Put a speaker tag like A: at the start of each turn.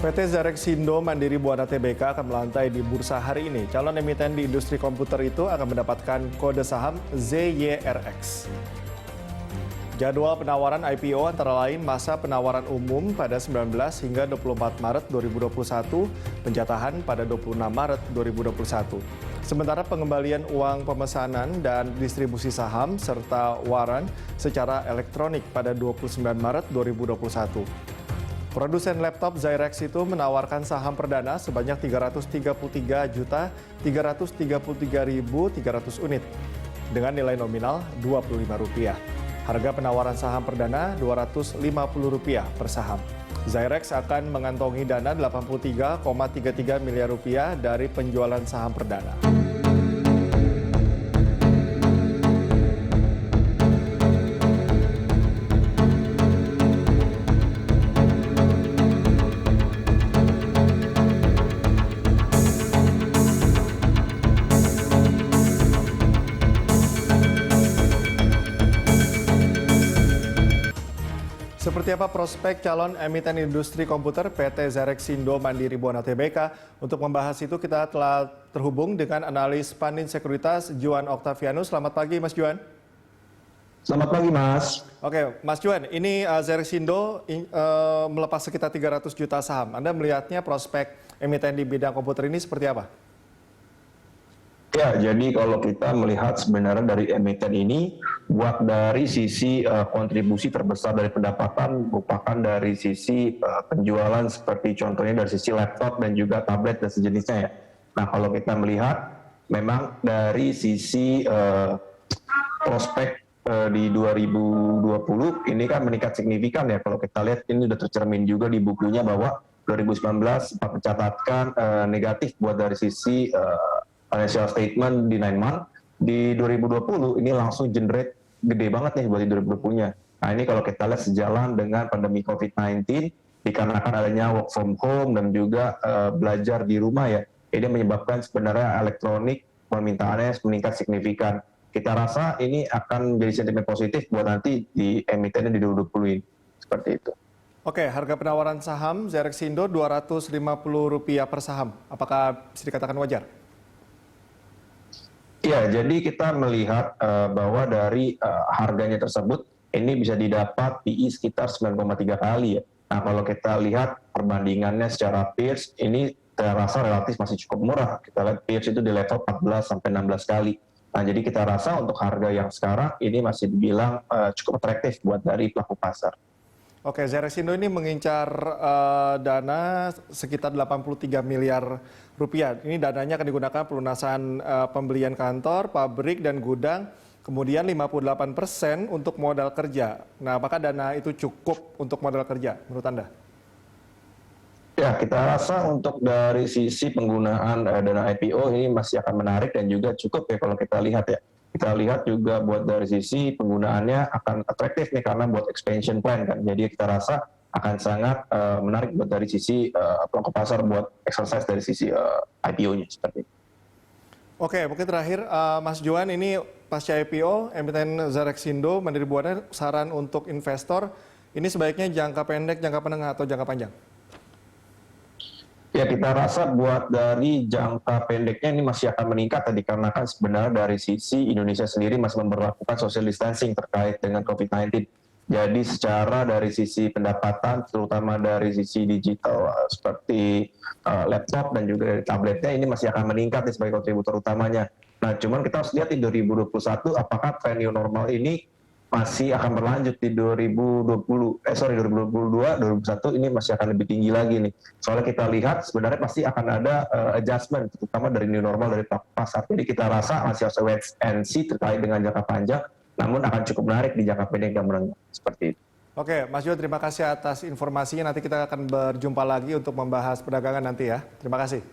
A: PT Zarexindo Mandiri Buana Tbk akan melantai di bursa hari ini. Calon emiten di industri komputer itu akan mendapatkan kode saham ZYRX. Jadwal penawaran IPO antara lain masa penawaran umum pada 19 hingga 24 Maret 2021, penjatahan pada 26 Maret 2021. Sementara pengembalian uang pemesanan dan distribusi saham serta waran secara elektronik pada 29 Maret 2021. Produsen laptop Zyrex itu menawarkan saham perdana sebanyak 333.333.300 unit dengan nilai nominal Rp25. Harga penawaran saham perdana Rp250 per saham. Zyrex akan mengantongi dana Rp83,33 miliar dari penjualan saham perdana. Seperti apa prospek calon emiten industri komputer PT Zarexindo Mandiri Buana Tbk? Untuk membahas itu kita telah terhubung dengan analis Pandin Sekuritas Juan Octavianus. Selamat pagi Mas Juan.
B: Selamat pagi Mas.
A: Oke Mas Juan, ini Zarexindo melepas sekitar 300 juta saham. Anda melihatnya prospek emiten di bidang komputer ini seperti apa?
B: Ya, jadi kalau kita melihat sebenarnya dari emiten ini, buat dari sisi kontribusi terbesar dari pendapatan merupakan dari sisi penjualan seperti contohnya dari sisi laptop dan juga tablet dan sejenisnya ya. Nah kalau kita melihat memang dari sisi prospek di 2020 ini kan meningkat signifikan ya. Kalau kita lihat ini sudah tercermin juga di bukunya bahwa 2019 sempat mencatatkan negatif buat dari sisi financial statement di 9 month, di 2020 ini langsung generate gede banget nih buat di 2020-nya. Nah ini kalau kita lihat sejalan dengan pandemi COVID-19, dikarenakan adanya work from home dan juga belajar di rumah ya, ini menyebabkan sebenarnya elektronik permintaannya meningkat signifikan. Kita rasa ini akan menjadi sentimen positif buat nanti di emitennya di 2020 ini, seperti itu.
A: Oke, harga penawaran saham Zarexindo Rp250 per saham. Apakah bisa dikatakan wajar?
B: Ya, jadi kita melihat bahwa dari harganya tersebut ini bisa didapat PI sekitar 9,3 kali ya. Nah, kalau kita lihat perbandingannya secara peers ini terasa relatif masih cukup murah. Kita lihat peers itu di level 14 sampai 16 kali. Nah, jadi kita rasa untuk harga yang sekarang ini masih dibilang cukup atraktif buat dari pelaku pasar.
A: Oke, Zarexindo ini mengincar dana sekitar Rp83 miliar. Ini dananya akan digunakan pelunasan pembelian kantor, pabrik, dan gudang, kemudian 58% untuk modal kerja. Nah, apakah dana itu cukup untuk modal kerja menurut Anda?
B: Ya, kita rasa untuk dari sisi penggunaan dana IPO ini masih akan menarik dan juga cukup ya kalau kita lihat ya. Kita lihat juga buat dari sisi penggunaannya akan atraktif nih karena buat expansion plan kan. Jadi kita rasa akan sangat menarik buat dari sisi pelaku pasar buat exercise dari sisi IPO-nya seperti itu.
A: Oke, mungkin terakhir Mas Johan, ini pasca IPO emiten Zarexindo Mandiri Buana, saran untuk investor ini sebaiknya jangka pendek, jangka menengah atau jangka panjang?
B: Ya, kita rasa buat dari jangka pendeknya ini masih akan meningkat tadi karena kan sebenarnya dari sisi Indonesia sendiri masih memperlakukan social distancing terkait dengan COVID-19. Jadi secara dari sisi pendapatan, terutama dari sisi digital seperti laptop dan juga dari tabletnya ini masih akan meningkat sebagai kontributor utamanya. Nah, cuman kita harus lihat di 2021 apakah tren new normal ini masih akan berlanjut di 2022, 2021 ini masih akan lebih tinggi lagi nih. Soalnya kita lihat sebenarnya pasti akan ada adjustment, terutama dari new normal dari pasar. Jadi kita rasa masih harus wait and see terkait dengan jangka panjang, namun akan cukup menarik di jangka pendek dan menengah seperti itu.
A: Oke, Mas Jo, terima kasih atas informasinya. Nanti kita akan berjumpa lagi untuk membahas perdagangan nanti ya. Terima kasih.